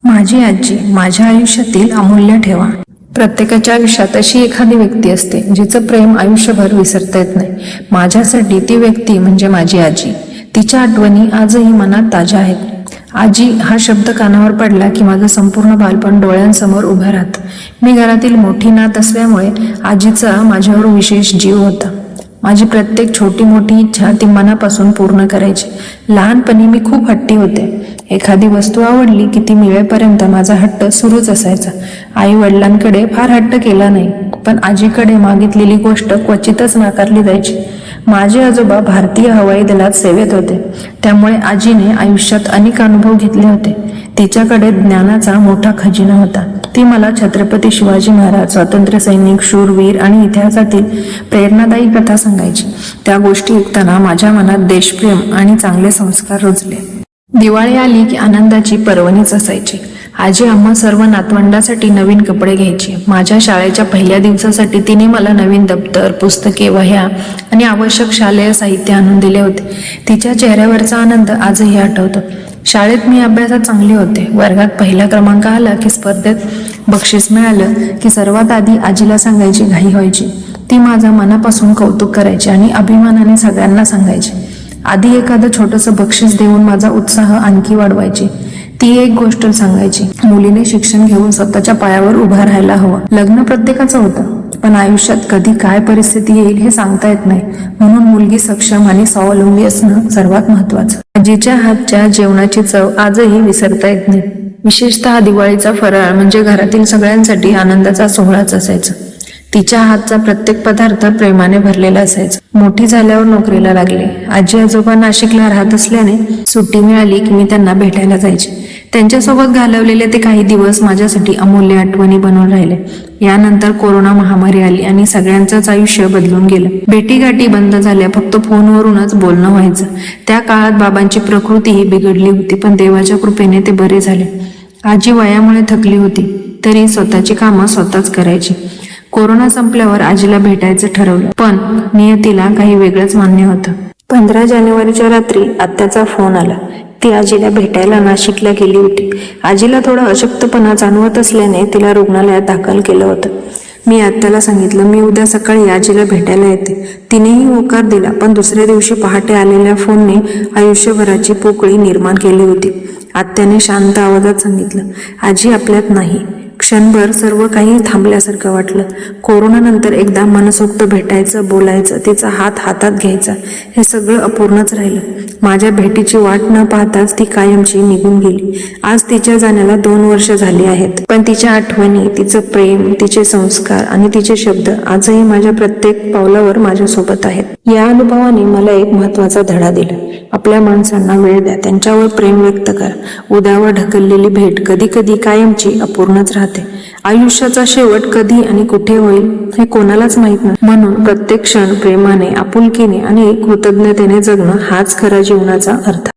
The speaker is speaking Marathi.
माझी आजी माझ्या आयुष्यातील अमूल्य ठेवा. प्रत्येकाच्या आयुष्यात अशी एखादी व्यक्ती असते जिचं प्रेम आयुष्यभर विसरता येत नाही. माझ्यासाठी ती व्यक्ती म्हणजे माझी आजी. तिच्या आठवणी आजही मनात ताज्या आहेत. आजी हा शब्द कानावर पडला की माझं संपूर्ण बालपण डोळ्यांसमोर उभं राहतं. मी घरातील मोठी नात असल्यामुळे आजीचा माझ्यावर विशेष जीव होता. माझी प्रत्येक छोटी मोठी इच्छा ती मनापासून पूर्ण करायची. लहानपणी मी खूप हट्टी होते. एखादी वस्तू आवडली की ती मिळेपर्यंत माझा हट्ट सुरूच असायचा. आई वडिलांकडे फार हट्ट केला नाही, पण आजीकडे मागितलेली गोष्ट क्वचितच नाकारली जायची. माझे आजोबा भारतीय हवाई दलात सेवेत होते, त्यामुळे आजीने आयुष्यात अनेक अनुभव घेतले होते. तिच्याकडे ज्ञानाचा मोठा खजिना होता. ती मला छत्रपती शिवाजी महाराज, स्वातंत्र्य सैनिक, शूरवीर आणि इतिहासातील प्रेरणादायी कथा सांगायची. त्या गोष्टी ऐकताना माझ्या मनात देशप्रेम आणि चांगले संस्कार रुजले. दिवाळी आली की आनंदाची पर्वणीच असायची. आजी आम्हा सर्व नातवंडासाठी नवीन कपडे घ्यायची. माझ्या शाळेच्या पहिल्या दिवसासाठी तिने मला नवीन दप्तर, पुस्तके, वह्या आणि आवश्यक शालेय साहित्य आणून दिले होते. तिच्या चेहऱ्यावरचा आनंद आजही आठवतो. शाळेत मी अभ्यासात चांगले होते. वर्गात पहिला क्रमांक आला की स्पर्धेत बक्षीस मिळालं की सर्वात आधी आजीला सांगायची घाई व्हायची. ती माझा मनापासून कौतुक करायची आणि अभिमानाने सगळ्यांना सांगायची. आधी एखादं छोटंसं बक्षीस देऊन माझा उत्साह आणखी वाढवायची. ती एक गोष्ट सांगायची, मुलीने शिक्षण घेऊन स्वतःच्या पायावर उभा राहायला हवं. लग्न प्रत्येकाचं होतं, पण आयुष्यात कधी काय परिस्थिती येईल हे सांगता येत नाही. म्हणून मुलगी सक्षम आणि स्वावलंबी असणं सर्वात महत्वाचं. आजीच्या हातच्या जेवणाची चव आजही विसरता येत नाही. विशेषतः दिवाळीचा फराळ म्हणजे घरातील सगळ्यांसाठी आनंदाचा सोहळाच असायचा. तिच्या हातचा प्रत्येक पदार्थ प्रेमाने भरलेला असायचा. मोठी झाल्यावर नोकरीला लागले. आजी आजोबा नाशिकला राहत असल्याने सुट्टी मिळाली की मी त्यांना भेटायला जायचे. त्यांच्यासोबत घालवलेले ते काही दिवस माझ्यासाठी अमूल्य आठवणी बनून राहिले. यानंतर कोरोना महामारी आली आणि सगळ्यांचंच आयुष्य बदलून गेलं. भेटीगाठी बंद झाल्या, फक्त फोनवरूनच बोलणं व्हायचं. त्या काळात बाबांची प्रकृतीही बिघडली होती, पण देवाच्या कृपेने ते बरे झाले. आजी वयामुळे थकली होती, तरी स्वतःची कामं स्वतःच करायची. कोरोना संपल्यावर आजीला भेटायचं ठरवलं, पण नियतीला काही वेगळंच मान्य होतं. 15 जानेवारीच्या रात्री आत्याचा फोन आला. ती आजीला भेटायला नाशिकला गेली होती. आजीला थोडा अशक्तपणा जाणवत असल्याने तिला रुग्णालयात दाखल केलं होतं. मी आत्याला सांगितलं, मी उद्या सकाळी आजीला भेटायला येते. तिनेही होकार दिला, पण दुसऱ्या दिवशी पहाटे आलेल्या फोनने आयुष्यभराची पोकळी निर्माण केली होती. आत्याने शांत आवाजात सांगितलं, आजी आपल्यात नाही. क्षणभर सर्व काही थांबल्यासारखं वाटलं. कोरोनानंतर एकदा मनसोक्त भेटायचं, बोलायचं, तिचा हात हातात घ्यायचा, हे सगळं अपूर्णच राहिलं. माझ्या भेटीची वाट न पाहताच ती कायमची निघून गेली. आज तिच्या जाण्याला 2 वर्ष झाली आहेत, पण तिच्या आठवणी, तिचं प्रेम, तिचे संस्कार आणि तिचे शब्द आजही माझ्या प्रत्येक पावलावर माझ्यासोबत आहेत. या अनुभवाने मला एक महत्वाचा धडा दिला. आपल्या माणसांना वेळ द्या, त्यांच्यावर प्रेम व्यक्त करा. उद्यावर ढकललेली भेट कधी कधी कायमची अपूर्णच राहते. आयुष्याचा शेवट कधी आणि कुठे होईल हे कोणालाच माहित नाही. म्हणून प्रत्येक क्षण प्रेमाने, आपुलकीने आणि कृतज्ञतेने जगणं हाच खरा जीवनाचा अर्थ.